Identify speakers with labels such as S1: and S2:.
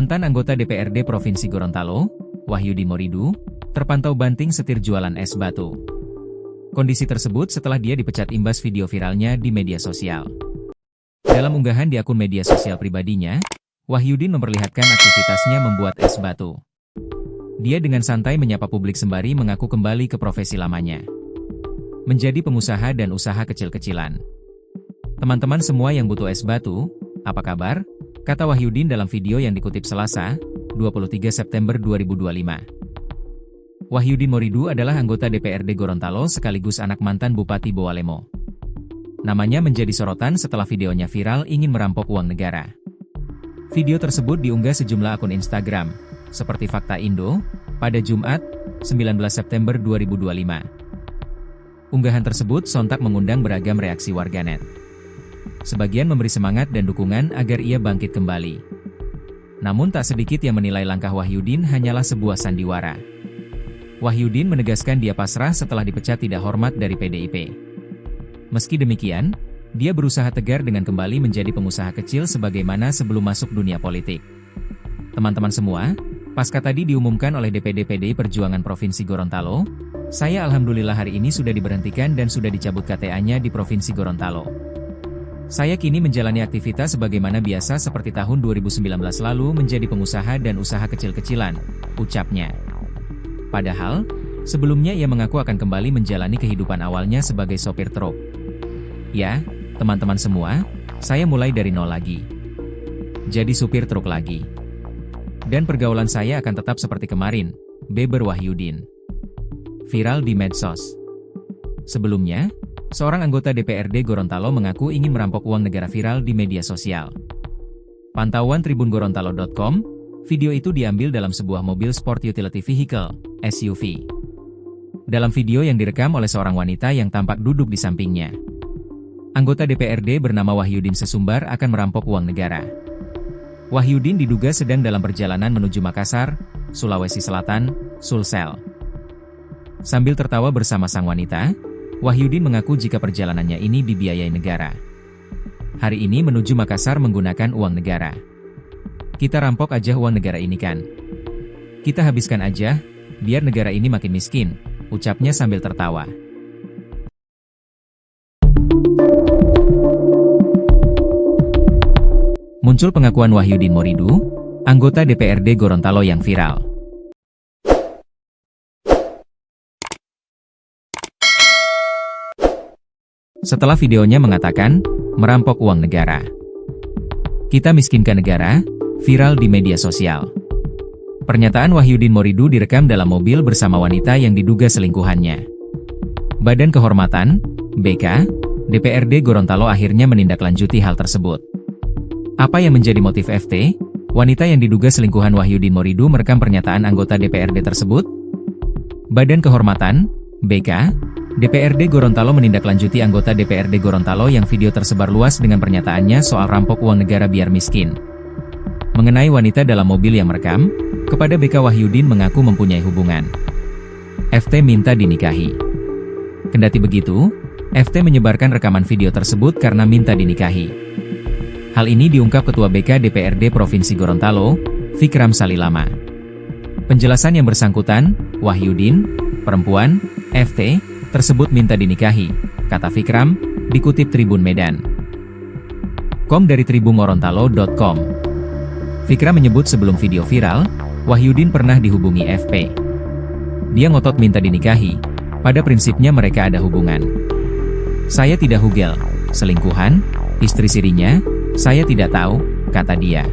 S1: Mantan anggota DPRD Provinsi Gorontalo, Wahyudin Moridu, terpantau banting setir jualan es batu. Kondisi tersebut setelah dia dipecat imbas video viralnya di media sosial. Dalam unggahan di akun media sosial pribadinya, Wahyudin memperlihatkan aktivitasnya membuat es batu. Dia dengan santai menyapa publik sembari mengaku kembali ke profesi lamanya. Menjadi pengusaha dan usaha kecil-kecilan. Teman-teman semua yang butuh es batu, apa kabar? Kata Wahyudin dalam video yang dikutip Selasa, 23 September 2025. Wahyudin Moridu adalah anggota DPRD Gorontalo sekaligus anak mantan Bupati Bowalemo. Namanya menjadi sorotan setelah videonya viral ingin merampok uang negara. Video tersebut diunggah sejumlah akun Instagram, seperti Fakta Indo, pada Jumat, 19 September 2025. Unggahan tersebut sontak mengundang beragam reaksi warganet. Sebagian memberi semangat dan dukungan agar ia bangkit kembali. Namun tak sedikit yang menilai langkah Wahyudin hanyalah sebuah sandiwara. Wahyudin menegaskan dia pasrah setelah dipecat tidak hormat dari PDIP. Meski demikian, dia berusaha tegar dengan kembali menjadi pengusaha kecil sebagaimana sebelum masuk dunia politik. Teman-teman semua, pasca tadi diumumkan oleh DPD PDI Perjuangan Provinsi Gorontalo, saya alhamdulillah hari ini sudah diberhentikan dan sudah dicabut KTA-nya di Provinsi Gorontalo. Saya kini menjalani aktivitas sebagaimana biasa seperti tahun 2019 lalu menjadi pengusaha dan usaha kecil-kecilan, ucapnya. Padahal, sebelumnya ia mengaku akan kembali menjalani kehidupan awalnya sebagai sopir truk. Ya, teman-teman semua, saya mulai dari nol lagi. Jadi supir truk lagi. Dan pergaulan saya akan tetap seperti kemarin, beber Wahyudin. Viral di medsos. Sebelumnya, seorang anggota DPRD Gorontalo mengaku ingin merampok uang negara viral di media sosial. Pantauan tribungorontalo.com, video itu diambil dalam sebuah mobil sport utility vehicle, SUV. Dalam video yang direkam oleh seorang wanita yang tampak duduk di sampingnya. Anggota DPRD bernama Wahyudin sesumbar akan merampok uang negara. Wahyudin diduga sedang dalam perjalanan menuju Makassar, Sulawesi Selatan, Sulsel. Sambil tertawa bersama sang wanita, Wahyudin mengaku jika perjalanannya ini dibiayai negara. Hari ini menuju Makassar menggunakan uang negara. Kita rampok aja uang negara ini kan. Kita habiskan aja, biar negara ini makin miskin, ucapnya sambil tertawa. Muncul pengakuan Wahyudin Moridu, anggota DPRD Gorontalo yang viral. Setelah videonya mengatakan, merampok uang negara. Kita miskinkan negara, viral di media sosial. Pernyataan Wahyudin Moridu direkam dalam mobil bersama wanita yang diduga selingkuhannya. Badan Kehormatan, BK, DPRD Gorontalo akhirnya menindaklanjuti hal tersebut. Apa yang menjadi motif FT? Wanita yang diduga selingkuhan Wahyudin Moridu merekam pernyataan anggota DPRD tersebut? Badan Kehormatan, BK, DPRD Gorontalo menindaklanjuti anggota DPRD Gorontalo yang video tersebar luas dengan pernyataannya soal rampok uang negara biar miskin. Mengenai wanita dalam mobil yang merekam, kepada BK Wahyudin mengaku mempunyai hubungan. FT minta dinikahi. Kendati begitu, FT menyebarkan rekaman video tersebut karena minta dinikahi. Hal ini diungkap Ketua BK DPRD Provinsi Gorontalo, Fikram Salilama. Penjelasan yang bersangkutan, Wahyudin, perempuan, FT, tersebut minta dinikahi, kata Fikram, dikutip Tribun Medan. Dari tribungorontalo.com. Fikram menyebut sebelum video viral, Wahyudin pernah dihubungi FP. Dia ngotot minta dinikahi, pada prinsipnya mereka ada hubungan. Saya tidak hugel, selingkuhan, istri sirinya, saya tidak tahu, kata dia.